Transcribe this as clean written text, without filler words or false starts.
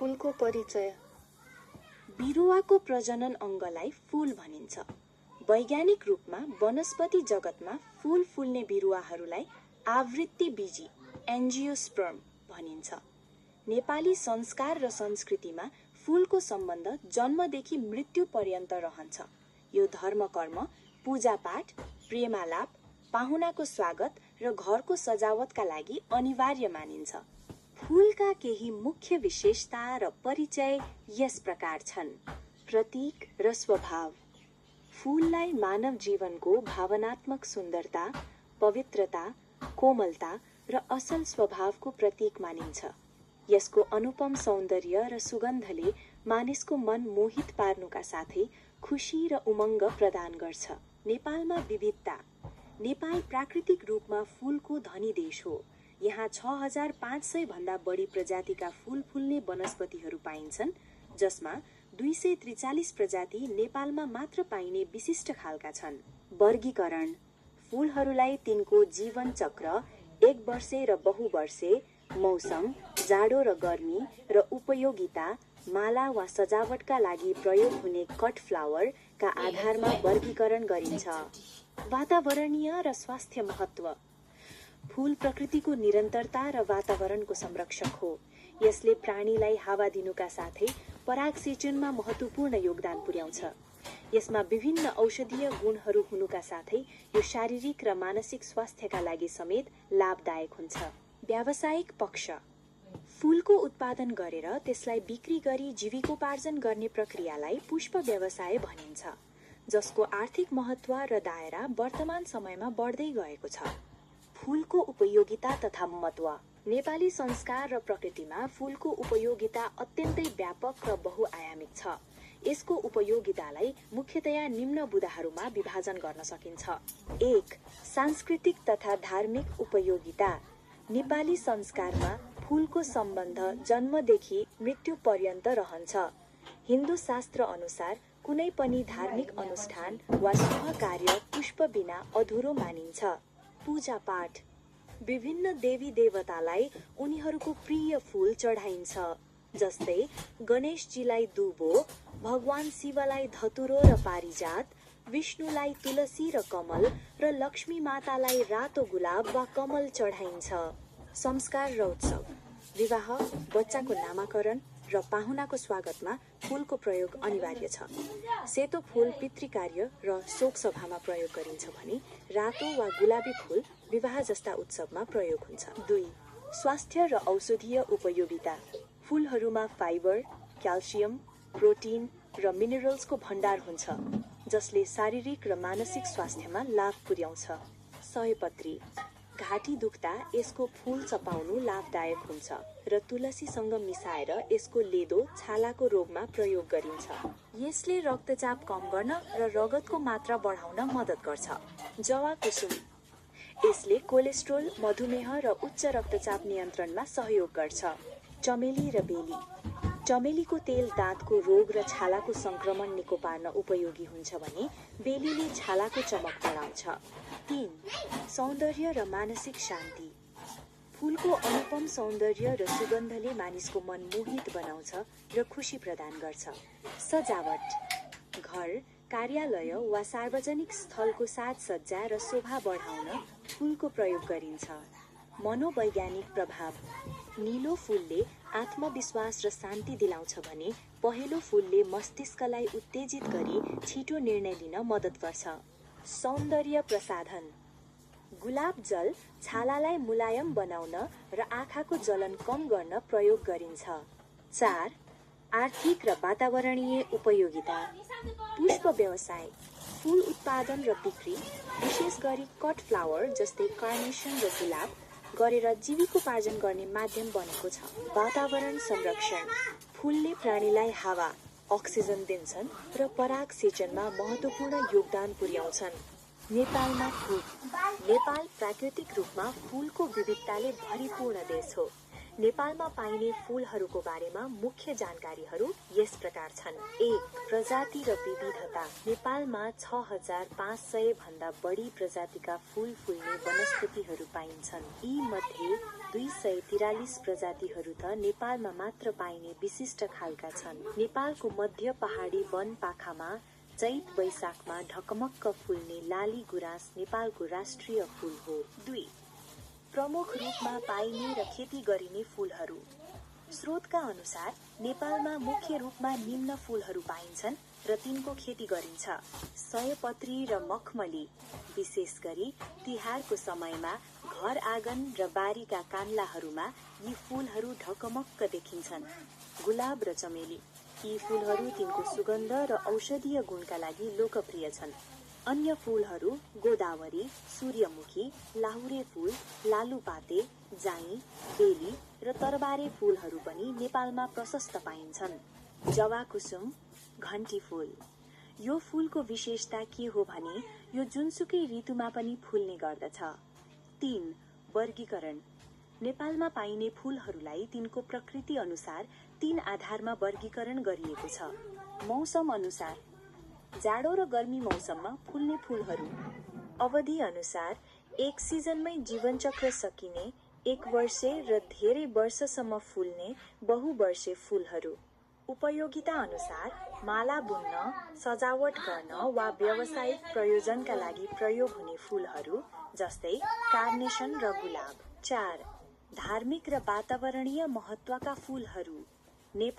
फूलको परिचय। बिरुवाको प्रजनन अङ्गलाई फूल भनिन्छ। वैज्ञानिक रूपमा वनस्पति जगतमा फूल फुल्ने बिरुवाहरूलाई आवृत्तिबीजी एन्जियोस्पर्म भनिन्छ। नेपाली संस्कार र संस्कृतिमा फूलको सम्बन्ध जन्मदेखि मृत्यु पर्यन्त रहन्छ। यो धर्मकर्म, पूजापाठ, प्रेमालाप, पाहुनाको स्वागत र घरको सजावटका लागि अनिवार्य मानिन्छ। फूलका केही मुख्य विशेषता र परिचय यस प्रकार छन्। प्रतीक र स्वभाव। फूललाई मानव जीवनको भावनात्मक सुन्दरता, पवित्रता, कोमलता र असल स्वभावको प्रतीक मानिन्छ। यसको अनुपम सौन्दर्य र सुगन्धले मानिसको मन मोहित पार्नुका साथै खुशी र उमङ्ग प्रदान गर्छ। नेपालमा विविधता। नेपाल प्राकृतिक रूपमा फूलको धनी देश हो। यहाँ 6500 भन्दा बढी प्रजातिका फूल फुल्ने वनस्पतिहरू पाइन्छन्, जसमा 243 प्रजाति नेपालमा मात्र पाइने विशिष्ट खालका छन्। वर्गीकरण। फूलहरूलाई तिनको जीवन चक्र, 1 वर्षे र बहुवर्षे, मौसम, जाडो र गर्मी र उपयोगिता, माला वा सजावटका लागि प्रयोग हुने कट फ्लावरका आधारमा वर्गीकरण गरिन्छ। वातावरणीय र स्वास्थ्य महत्त्व। फूल प्रकृतिको निरन्तरता र वातावरणको संरक्षक हो। यसले प्राणीलाई हावा दिनुका साथै परागसेचनमा महत्त्वपूर्ण योगदान पुर्याउँछ। यसमा विभिन्न औषधीय गुणहरू हुनुका साथै यो शारीरिक र मानसिक स्वास्थ्यका लागि समेत लाभदायक हुन्छ। व्यावसायिक पक्ष। फूलको उत्पादन गरेर त्यसलाई बिक्री गरी जीविकोपार्जन गर्ने प्रक्रियालाई पुष्प व्यवसाय भनिन्छ, जसको आर्थिक महत्त्व र दायरा वर्तमान समयमा बढ्दै गएको छ। फूलको उपयोगिता तथा महत्त्व। नेपाली संस्कार र प्रकृतिमा फूलको उपयोगिता अत्यन्तै व्यापक र बहुआयामिक छ। यसको उपयोगितालाई मुख्यतया निम्न बुदाहरूमा विभाजन गर्न सकिन्छ। 1. सांस्कृतिक तथा धार्मिक उपयोगिता। नेपाली संस्कारमा फूलको सम्बन्ध जन्मदेखि मृत्यु पर्यन्त रहन्छ। हिन्दू शास्त्र अनुसार कुनै पनि धार्मिक अनुष्ठान वा शुभ कार्य पुष्प बिना अधुरो मानिन्छ। पूजापाठ। विभिन्न देवी देवतालाई उनीहरूको प्रिय फूल चढाइन्छ, जस्तै गणेशजीलाई दुबो, भगवान शिवलाई धतुरो र पारिजात, विष्णुलाई तुलसी र कमल र लक्ष्मी मातालाई रातो गुलाब वा कमल चढाइन्छ। संस्कार र उत्सव। विवाह, बच्चाको नामाकरण र पाहुनाको स्वागतमा फूलको प्रयोग अनिवार्य छ। सेतो फूल पितृकार्य र शोक सभामा प्रयोग गरिन्छ भने रातो वा गुलाबी फूल विवाह जस्ता उत्सवमा प्रयोग हुन्छ। 2. स्वास्थ्य र औषधीय उपयोगिता। फूलहरूमा फाइबर, क्याल्सियम, प्रोटिन र मिनरल्सको भण्डार हुन्छ, जसले शारीरिक र मानसिक स्वास्थ्यमा लाभ पुर्याउँछ। सयपत्री। घाँटी दुख्दा यसको फूल चपाउनु लाभदायक हुन्छ र तुलसीसँग मिसाएर यसको लेदो छालाको रोगमा प्रयोग गरिन्छ। यसले रक्तचाप कम गर्न र रगतको मात्रा बढाउन मद्दत गर्छ। जवाकुसुम। यसले कोलेस्ट्रोल, मधुमेह र उच्च रक्तचाप नियन्त्रणमा सहयोग गर्छ। चमेली र बेली। चमेलीको तेल दाँतको रोग र छालाको संक्रमण निको पार्न उपयोगी हुन्छ भने बेलीले छालाको चमक बढाउँछ। 3. सौन्दर्य र मानसिक शान्ति। फूलको अनुपम सौन्दर्य र सुगन्धले मानिसको मन मोहित बनाउँछ र खुसी प्रदान गर्छ। सजावट। घर, कार्यालय वा सार्वजनिक स्थलको साजसज्जा र शोभा बढाउन फूलको प्रयोग गरिन्छ। मनोवैज्ञानिक प्रभाव। नीलो फूलले आत्मविश्वास र शान्ति दिलाउँछ भने पहेँलो फूलले मस्तिष्कलाई उत्तेजित गरी छिटो निर्णय लिन मद्दत गर्छ। सौन्दर्य प्रसाधन। गुलाब जल छालालाई मुलायम बनाउन र आँखाको जलन कम गर्न प्रयोग गरिन्छ। 4. आर्थिक र वातावरणीय उपयोगिता। पुष्प व्यवसाय। फूल उत्पादन र बिक्री, विशेष गरी कट फ्लावर जस्तै कार्नेसन र गुलाब गरेर जीविकोपार्जन गर्ने माध्यम बनेको छ। वातावरण संरक्षण। फूलले प्राणीलाई हावा, अक्सिजन दिन्छन् र पराग सेचनमा महत्त्वपूर्ण योगदान पुर्याउँछन्। नेपालमा फूल। नेपाल प्राकृतिक रूपमा फूलको विविधताले भरिपूर्ण देश हो। नेपालमा पाइने फूलहरूको बारेमा मुख्य जानकारीहरू यस प्रकार छन्। 1. प्रजाति र विविधता। नेपालमा 6500 भन्दा बढी प्रजातिका फूल फुल्ने वनस्पतिहरू पाइन्छन्। यी मध्ये 243 प्रजातिहरू त नेपालमा मात्र पाइने विशिष्ट खालका छन्। नेपालको मध्य पहाडी वन पाखामा चैत वैशाखमा ढकमक्क फुल्ने लाली गुराँस नेपालको राष्ट्रिय फूल हो। 2. प्रमुख रूपमा पाइने र खेती गरिने फूलहरू। स्रोतका अनुसार नेपालमा मुख्य रूपमा निम्न फूलहरू पाइन्छन् र तिनको खेती गरिन्छ। सयपत्री र मखमली। विशेष गरी तिहारको समयमा घर आँगन र बारीका कान्लाहरूमा यी फूलहरू ढकमक्क देखिन्छन्। गुलाब र चमेली। यी फूलहरू तिनको सुगन्ध र औषधीय गुणका लागि लोकप्रिय छन्। अन्य फूलहरू गोदावरी, सूर्यमुखी, लाहुरे फूल, लालुपाते, जाई, बेली र तरबारे फूलहरू पनि नेपालमा प्रशस्त पाइन्छन्। जवाकुसुम, घण्टी फूल। यो फूलको विशेषता के हो भने यो जुनसुकै ऋतुमा पनि फुल्ने गर्दछ। 3. वर्गीकरण। नेपालमा पाइने फूलहरूलाई तिनको प्रकृति अनुसार 3 आधारमा वर्गीकरण गरिएको छ। मौसम अनुसार। जाडो र गर्मी मौसममा फुल्ने फूलहरू। अवधि अनुसार एक सिजनमै जीवनचक्र सकिने 1 वर्षे र धेरै वर्षसम्म फुल्ने बहुवर्षे फूलहरू। उपयोगिता अनुसार माला बुन्न, सजावट गर्न वा व्यावसायिक प्रयोजनका लागि प्रयोग हुने फूलहरू जस्तै कार्नेसन र गुलाब। 4. धार्मिक र वातावरणीय महत्त्वका फूलहरू। नेपाल